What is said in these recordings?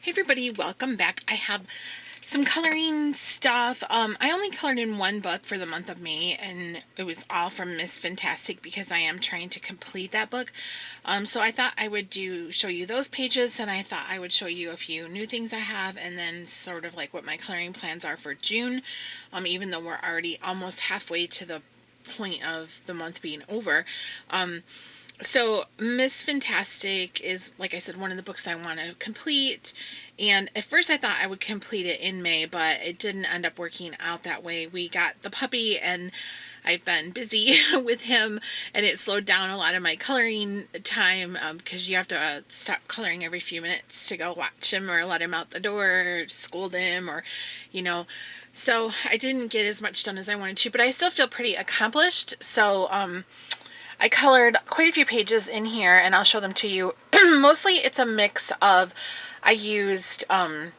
Hey everybody, welcome back. I have some coloring stuff. I only colored in one book for the month of May, and it was all from Miss Fintastic because I am trying to complete that book. So I thought I would show you those pages, and I thought I would show you a few new things I have, and then sort of like what my coloring plans are for June, even though we're already almost halfway to the point of the month being over. So Miss Fintastic is, like I said, one of the books I want to complete. And at first I thought I would complete it in May, but it didn't end up working out that way. We got the puppy and I've been busy with him, and it slowed down a lot of my coloring time because you have to stop coloring every few minutes to go watch him or let him out the door or scold him or, So I didn't get as much done as I wanted to, but I still feel pretty accomplished. So, I colored quite a few pages in here, and I'll show them to you. Mostly it's a mix of, I used a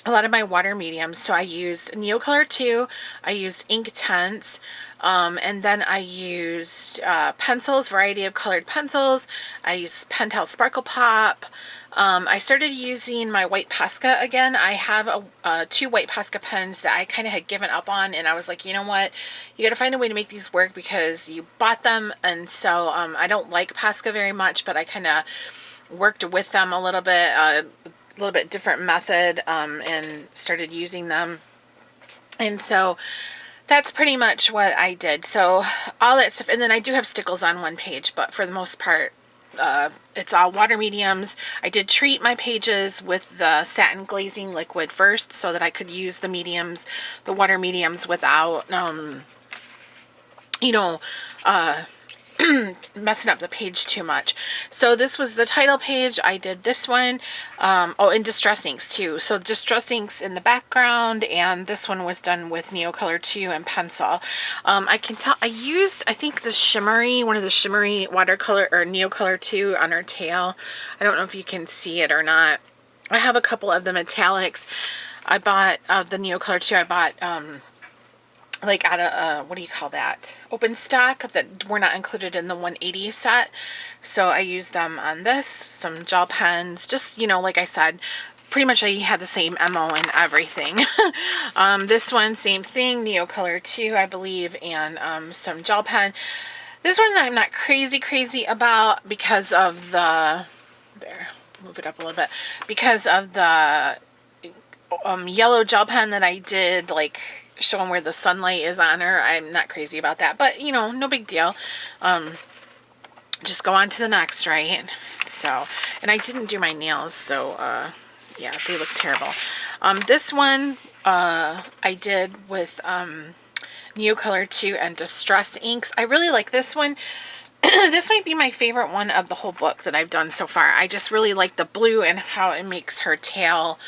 lot of my water mediums. So I used Neocolor 2, I used Inktense, and then I used pencils, variety of colored pencils. I used Pentel Sparkle Pop. I started using my white Posca again. I have two white Posca pens that I kind of had given up on, and I was like, you know what, you got to find a way to make these work because you bought them. And so I don't like Posca very much, but I kind of worked with them a little bit different method, and started using them. And so that's pretty much what I did. So all that stuff, and then I do have stickles on one page, but for the most part, it's all water mediums. I did treat my pages with the satin glazing liquid first so that I could use the mediums, the water mediums, without, messing up the page too much. So this was the title page. I did this one. And Distress Inks too. So Distress Inks in the background, and this one was done with Neocolor 2 and pencil. I can tell I used, I think, one of the shimmery watercolor or Neocolor 2 on her tail. I don't know if you can see it or not. I have a couple of the metallics. I bought the Neocolor 2. I bought like out of what do you call that, open stock that were not included in the 180 set. So I used them on this, some gel pens, just, like I said, pretty much I had the same MO and everything. This one, same thing, Neocolor 2, I believe, and some gel pen. This one I'm not crazy about because of the, there, move it up a little bit, because of the yellow gel pen that I did, like, showing where the sunlight is on her. I'm not crazy about that, but no big deal. Just go on to the next, right? So, and I didn't do my nails, so yeah, they look terrible. This one I did with Neocolor 2 and Distress Inks. I really like this one. This might be my favorite one of the whole book that I've done so far. I just really like the blue and how it makes her tail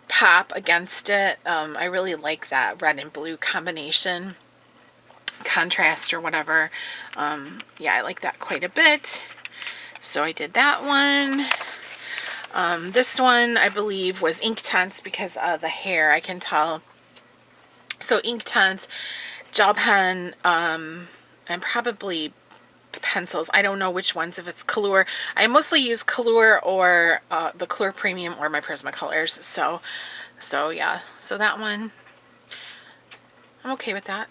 pop against it. I really like that red and blue combination, contrast or whatever. Yeah, I like that quite a bit. So I did that one. This one I believe was Inktense because of the hair, I can tell. So Inktense, gel pen, and probably pencils. I don't know which ones, if it's Color. I mostly use Color or the Color Premium or my Prismacolors. So yeah, so that one, I'm okay with that.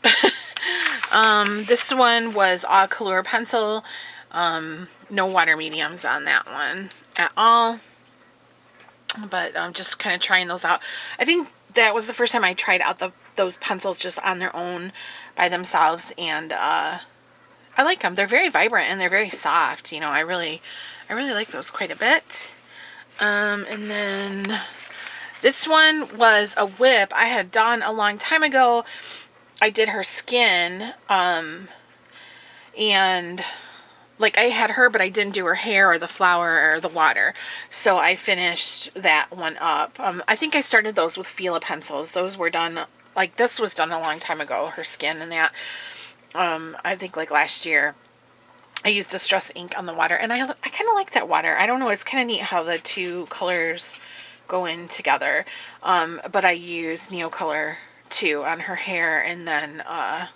This one was all Color pencil. No water mediums on that one at all. But I'm just kind of trying those out. I think that was the first time I tried out those pencils just on their own by themselves, and I like them. They're very vibrant and they're very soft. I really like those quite a bit. And then this one was a whip I had done a long time ago. I did her skin, and like I had her, but I didn't do her hair or the flower or the water. So I finished that one up. I think I started those with Fila pencils. Those were done, like this was done a long time ago, her skin and that. I think like last year. I used Distress Ink on the water, and I kind of like that water. I don't know, it's kind of neat how the two colors go in together. But I used Neocolor 2 on her hair, and then I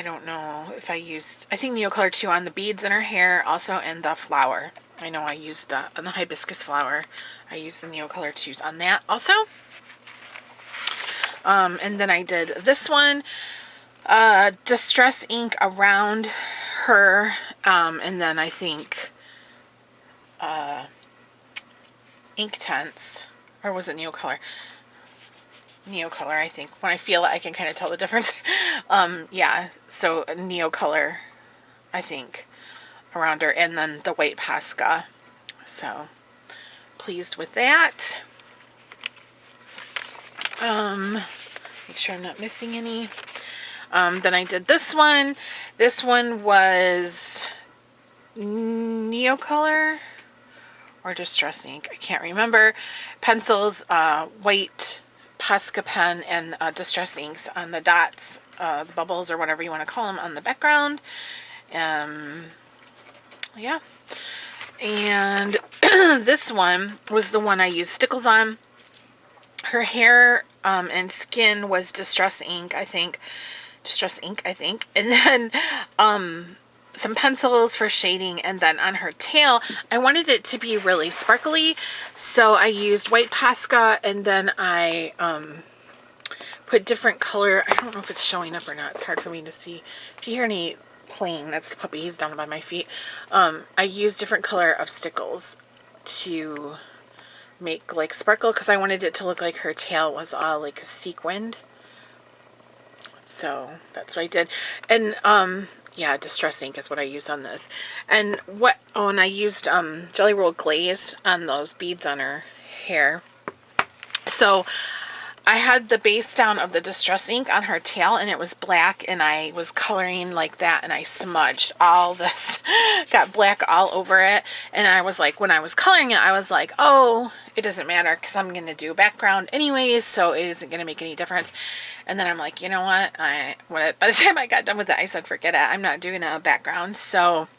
don't know if I think Neocolor 2 on the beads in her hair also, and the flower. I know I used on the hibiscus flower, I used the Neocolor 2s on that also. And then I did this one, Distress ink around her, and then I think ink tints, or was it Neocolor? Neocolor, I think. When I feel it, I can kind of tell the difference. Yeah, so Neocolor, I think, around her, and then the white Posca. So, pleased with that. Make sure I'm not missing any. Then I did this one. This one was Neocolor or Distress ink. I can't remember. Pencils, white Posca pen, and Distress inks on the dots, the bubbles, or whatever you want to call them, on the background. Yeah. And this one was the one I used stickles on. Her hair and skin was Distress ink, I think. Distress ink, I think. And then some pencils for shading, and then on her tail, I wanted it to be really sparkly, so I used white Posca, and then I put different color. I don't know if it's showing up or not. It's hard for me to see. If you hear any playing, that's the puppy. He's down by my feet. I used different color of stickles to make like sparkle, because I wanted it to look like her tail was all like sequined. So that's what I did. And yeah, Distress ink is what I used on this. And and I used Jelly Roll glaze on those beads on her hair. So I had the base down of the Distress ink on her tail, and it was black, and I was coloring like that, and I smudged all this, got black all over it. And I was like, when I was coloring it, I was like, oh, it doesn't matter, because I'm going to do background anyways, so it isn't going to make any difference. And then I'm like, you know what, by the time I got done with it, I said, forget it, I'm not doing a background. So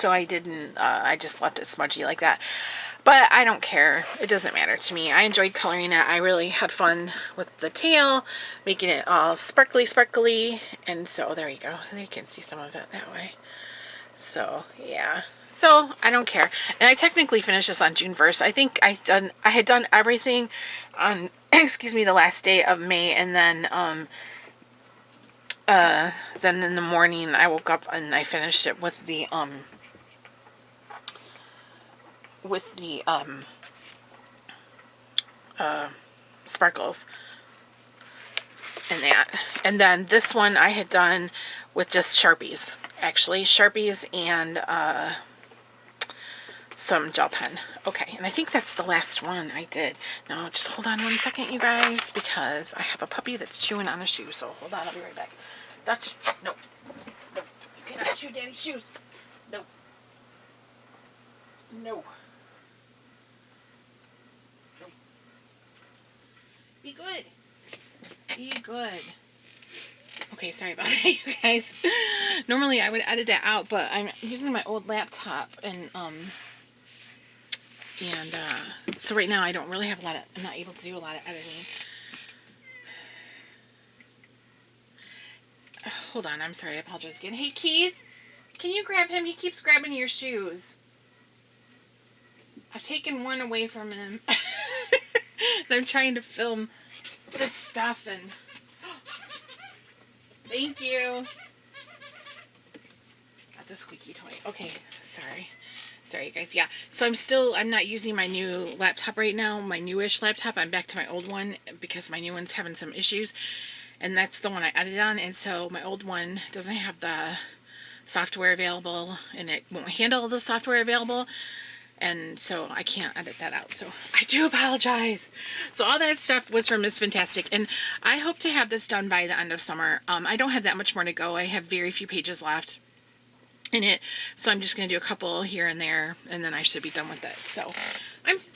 I didn't, I just left it smudgy like that. But I don't care. It doesn't matter to me. I enjoyed coloring it. I really had fun with the tail, making it all sparkly, sparkly. And so there you go. You can see some of it that way. So yeah. So I don't care. And I technically finished this on June 1st. I think I had done everything on, excuse me, the last day of May. And then in the morning I woke up and I finished it with the sparkles and that. And then this one I had done with just Sharpies, actually. Sharpies and some gel pen. Okay, and I think that's the last one I did. Now, just hold on 1 second, you guys, because I have a puppy that's chewing on a shoe. So hold on, I'll be right back. Dutch, no. No, you cannot chew Daddy's shoes. No. No. Be good. Be good. Okay, sorry about that, you guys. Normally I would edit that out, but I'm using my old laptop, and so right now I don't really have I'm not able to do a lot of editing. Hold on, I'm sorry, I apologize again. Hey, Keith, can you grab him? He keeps grabbing your shoes. I've taken one away from him. And I'm trying to film this stuff, and thank you. Got the squeaky toy. Okay, sorry you guys. Yeah, so I'm not using my new laptop right now, my newish laptop. I'm back to my old one because my new one's having some issues, and that's the one I edited on. And so my old one doesn't have the software available, and it won't handle the software available. And so I can't edit that out. So I do apologize. So all that stuff was from Miss Fintastic. And I hope to have this done by the end of summer. I don't have that much more to go. I have very few pages left in it. So I'm just going to do a couple here and there. And then I should be done with it. So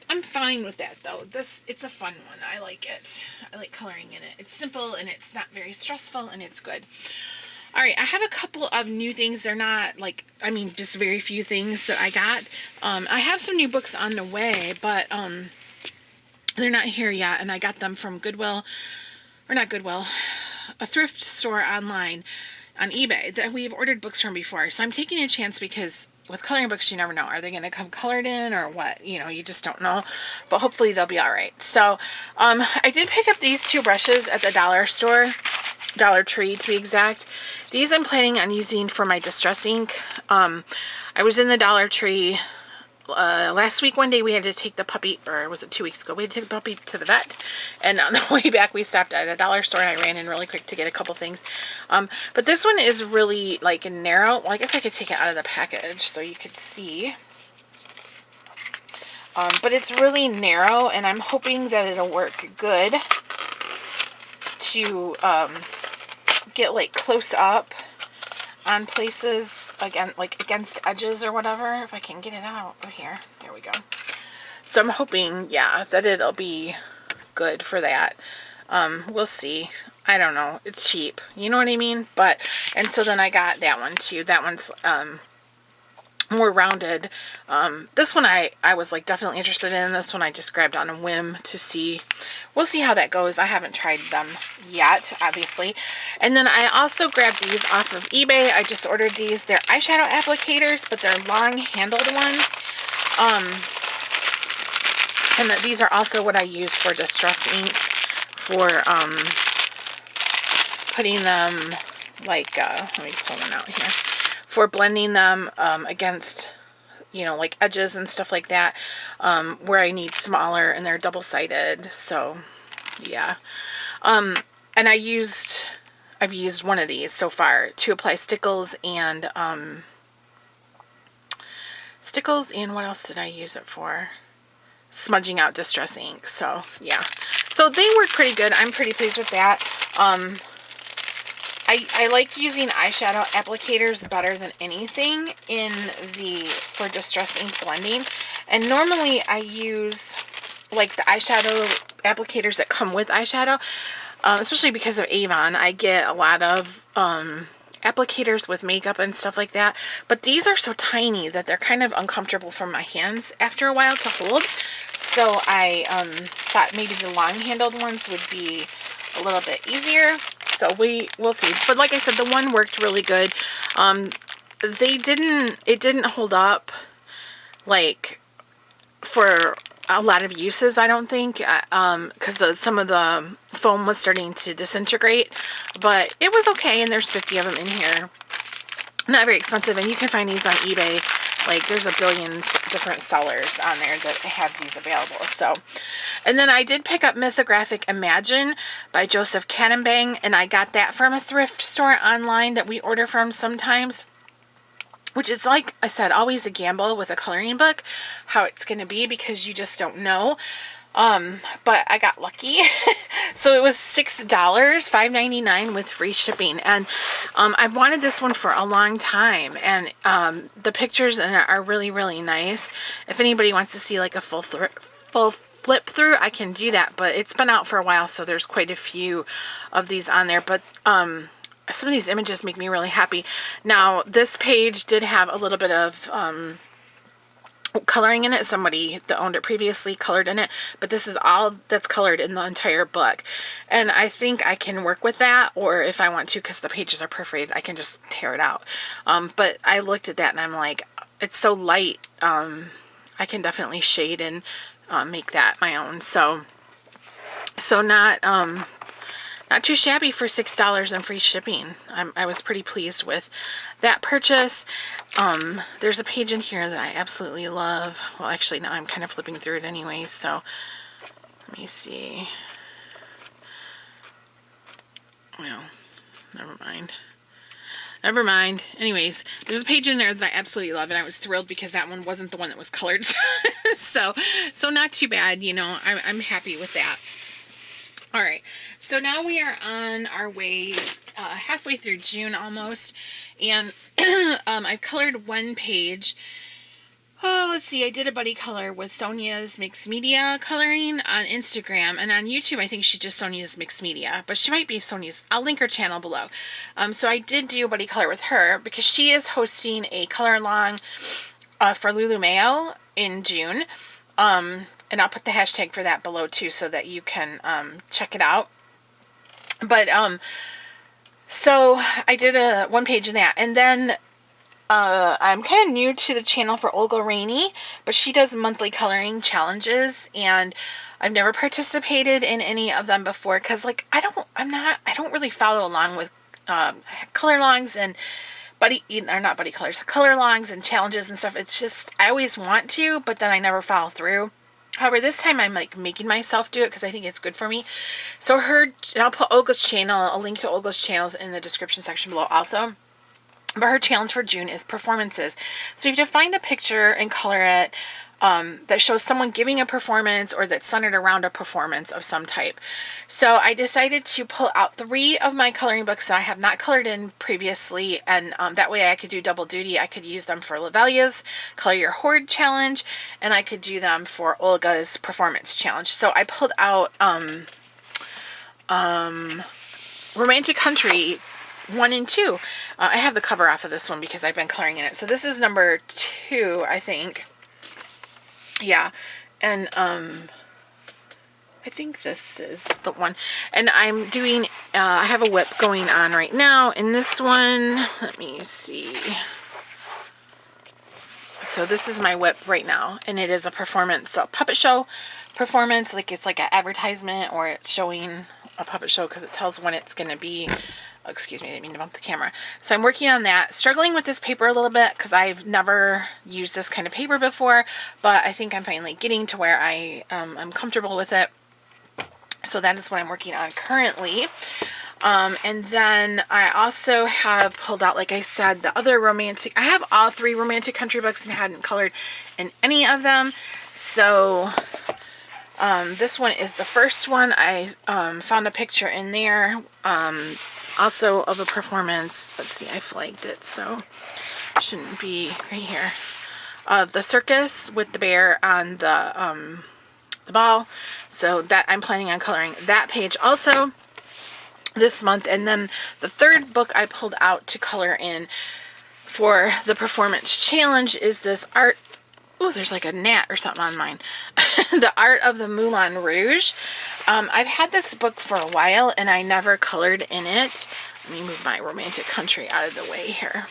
I'm fine with that, though. It's a fun one. I like it. I like coloring in it. It's simple, and it's not very stressful, and it's good. All right, I have a couple of new things. They're not just very few things that I got. I have some new books on the way, but they're not here yet, and I got them from Goodwill, or not Goodwill, a thrift store online on eBay that we've ordered books from before. So I'm taking a chance because with coloring books, you never know. Are they going to come colored in or what? You know, you just don't know. But hopefully they'll be all right. So I did pick up these 2 brushes at the dollar store, Dollar Tree to be exact. These I'm planning on using for my distress ink. I was in the Dollar Tree last week. One day we had to take the puppy, or was it 2 weeks ago? We had to take the puppy to the vet, and on the way back we stopped at a dollar store and I ran in really quick to get a couple things. But this one is really like narrow. Well, I guess I could take it out of the package so you could see. But it's really narrow, and I'm hoping that it'll work good to get like close up on places, again, like against edges or whatever, if I can get it out of here. There we go. So I'm hoping, yeah, that it'll be good for that. We'll see. I don't know. It's cheap. You know what I mean? But, and so then I got that one too. That one's more rounded. This one I was like definitely interested in. This one I just grabbed on a whim to see. We'll see how that goes. I haven't tried them yet, obviously. And then I also grabbed these off of eBay. I just ordered these. They're eyeshadow applicators, but they're long handled ones. And these are also what I use for distress inks, for putting them like, let me pull them out here, for blending them against, you know, like edges and stuff like that, where I need smaller, and they're double-sided. So yeah. And I've used one of these so far to apply stickles and what else did I use it for? Smudging out distress ink. So yeah, so they work pretty good. I'm pretty pleased with that. I like using eyeshadow applicators better than anything for distress ink blending. And normally I use like the eyeshadow applicators that come with eyeshadow, especially because of Avon. I get a lot of applicators with makeup and stuff like that, but these are so tiny that they're kind of uncomfortable for my hands after a while to hold. So I thought maybe the long-handled ones would be a little bit easier. So we'll see. But like I said, the one worked really good. It didn't hold up like for a lot of uses, I don't think, because some of the foam was starting to disintegrate, but it was okay. And there's 50 of them in here. Not very expensive, and you can find these on eBay. Like, there's a billion different sellers on there that have these available. So, and then I did pick up Mythographic Imagine by Joseph Catinbang, and I got that from a thrift store online that we order from sometimes, which is, like I said, always a gamble with a coloring book, how it's going to be, because you just don't know. But I got lucky. So it was $6, $5.99 with free shipping. And I've wanted this one for a long time. And the pictures in it are really, really nice. If anybody wants to see like a full flip through, I can do that. But it's been out for a while, so there's quite a few of these on there. But some of these images make me really happy. Now, this page did have a little bit of coloring in it. Somebody that owned it previously colored in it, but this is all that's colored in the entire book, and I think I can work with that, or if I want to, because the pages are perforated, I can just tear it out. But I looked at that and I'm like, it's so light. I can definitely shade and make that my own. So not too shabby for $6 and free shipping. I was pretty pleased with that purchase. There's a page in here that I absolutely love. Well, actually, now I'm kind of flipping through it anyway, so let me see. Well, never mind. Never mind. Anyways, there's a page in there that I absolutely love, and I was thrilled because that one wasn't the one that was colored. so not too bad, you know. I'm happy with that. All right, so now we are on our way halfway through June almost, and I've colored one page. Oh, let's see, I did a buddy color with Sonia's Mixed Media Coloring on Instagram, and on YouTube I think she's just Sonia's Mixed Media, but she might be Sonia's. I'll link her channel below. So I did do a buddy color with her because she is hosting a color along for Lulu Mayo in June. And I'll put the hashtag for that below too, so that you can check it out. But so I did one page in that, and then I'm kind of new to the channel for Olga Rainey, but she does monthly coloring challenges, and I've never participated in any of them before because, like, I don't really follow along with color longs and color longs and challenges and stuff. It's just, I always want to, but then I never follow through. However, this time I'm like making myself do it because I think it's good for me. So I'll put Olga's channel, a link to Olga's channels in the description section below also. But her challenge for June is performances. So you have to find a picture and color it that shows someone giving a performance or that's centered around a performance of some type. So I decided to pull out 3 of my coloring books that I have not colored in previously, and that way I could do double duty. I could use them for Lavelia's Color Your Horde challenge, and I could do them for Olga's performance challenge. So I pulled out Romantic Country 1 and 2. I have the cover off of this one because I've been coloring in it. So this is number 2, I think. Yeah, and I think this is the one. And I'm doing, I have a whip going on right now in this one. Let me see. So this is my whip right now, and it is a performance, a puppet show performance. Like, it's like an advertisement, or it's showing a puppet show because it tells when it's going to be. Oh, excuse me, I didn't mean to bump the camera. So I'm working on that, struggling with this paper a little bit because I've never used this kind of paper before, but I think I'm finally getting to where I'm comfortable with it. So that is what I'm working on currently. And then I also have pulled out, like I said, the other romantic. I have all 3 Romantic Country books and hadn't colored in any of them. So this one is the first one. I found a picture in there. Also of a performance. Let's see, I flagged it, so it shouldn't be right here. Of the circus with the bear on the ball. So that I'm planning on coloring that page also this month. And then the 3rd book I pulled out to color in for the performance challenge is this art. Oh, there's like a gnat or something on mine. The Art of the Moulin Rouge. I've had this book for a while and I never colored in it. Let me move my Romantic Country out of the way here.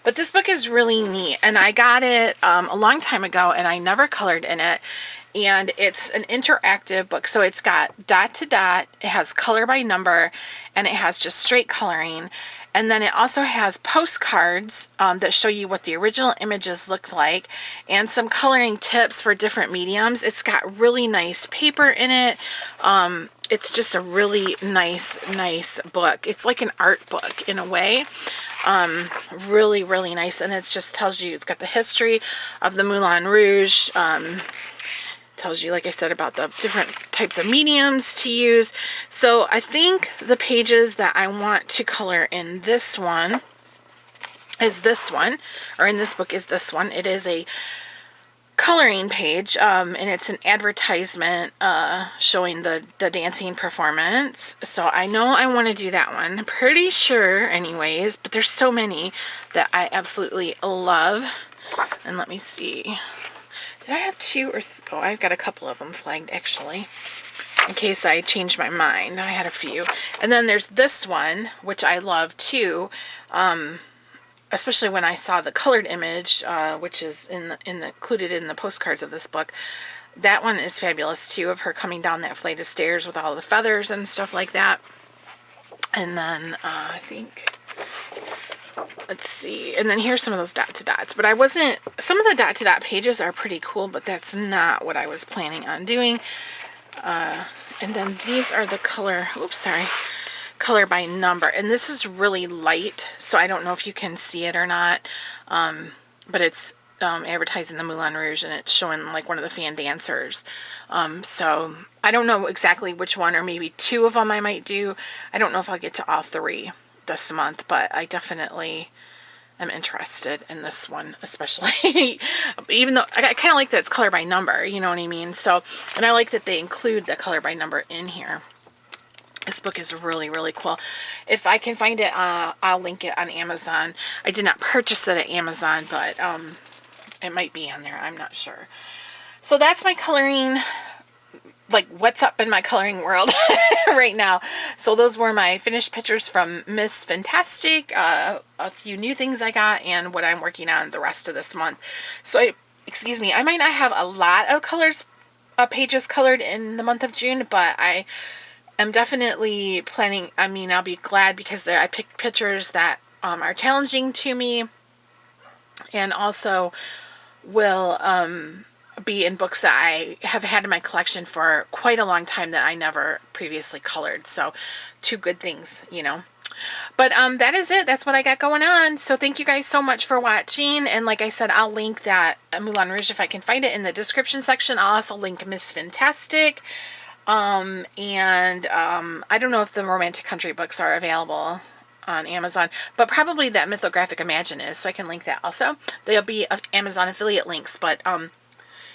But this book is really neat, and I got it a long time ago and I never colored in it. And it's an interactive book, so it's got dot to dot, it has color by number, and it has just straight coloring. And then it also has postcards that show you what the original images looked like, and some coloring tips for different mediums. It's got really nice paper in it. It's just a really nice book. It's like an art book in a way. Really, really nice. And it just tells you, it's got the history of the Moulin Rouge. Tells you, like I said, about the different types of mediums to use. So I think the pages that I want to color in this one is this one, or in this book is this one. It is a coloring page, and it's an advertisement showing the dancing performance. So I know I want to do that one. I'm pretty sure anyways, but there's so many that I absolutely love. And let me see. Did I have 2 or oh, I've got a couple of them flagged actually, in case I change my mind. I had a few. And then there's this one, which I love too, especially when I saw the colored image, which is included in the postcards of this book. That one is fabulous too, of her coming down that flight of stairs with all the feathers and stuff like that. And then I think, let's see, and then here's some of those dot to dots, but some of the dot to dot pages are pretty cool, but that's not what I was planning on doing. And then these are the color by number, and this is really light, so I don't know if you can see it or not, but it's advertising the Moulin Rouge, and it's showing like one of the fan dancers. So I don't know exactly which one, or maybe 2 of them I might do. I don't know if I'll get to all 3 this month, but I definitely am interested in this one, especially even though I kind of like that it's color by number, you know what I mean? So, and I like that they include the color by number in here. This book is really, really cool. If I can find it, I'll link it on Amazon. I did not purchase it at Amazon, but it might be on there. I'm not sure. So that's my coloring like what's up in my coloring world right now. So those were my finished pictures from Miss Fintastic, a few new things I got, and what I'm working on the rest of this month. So excuse me, I might not have a lot of pages colored in the month of June, but I am definitely planning. I mean, I'll be glad because I picked pictures that are challenging to me, and also will be in books that I have had in my collection for quite a long time that I never previously colored. So 2 good things, you know. But that is it. That's what I got going on. So thank you guys so much for watching. And like I said, I'll link that Moulin Rouge if I can find it in the description section. I'll also link Miss Fintastic. I don't know if the Romantic Country books are available on Amazon, but probably that Mythographic Imagine is, so I can link that also. There'll be Amazon affiliate links, but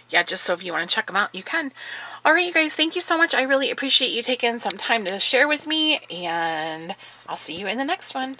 yeah, just so if you want to check them out, you can. All right, you guys, thank you so much. I really appreciate you taking some time to share with me, and I'll see you in the next one.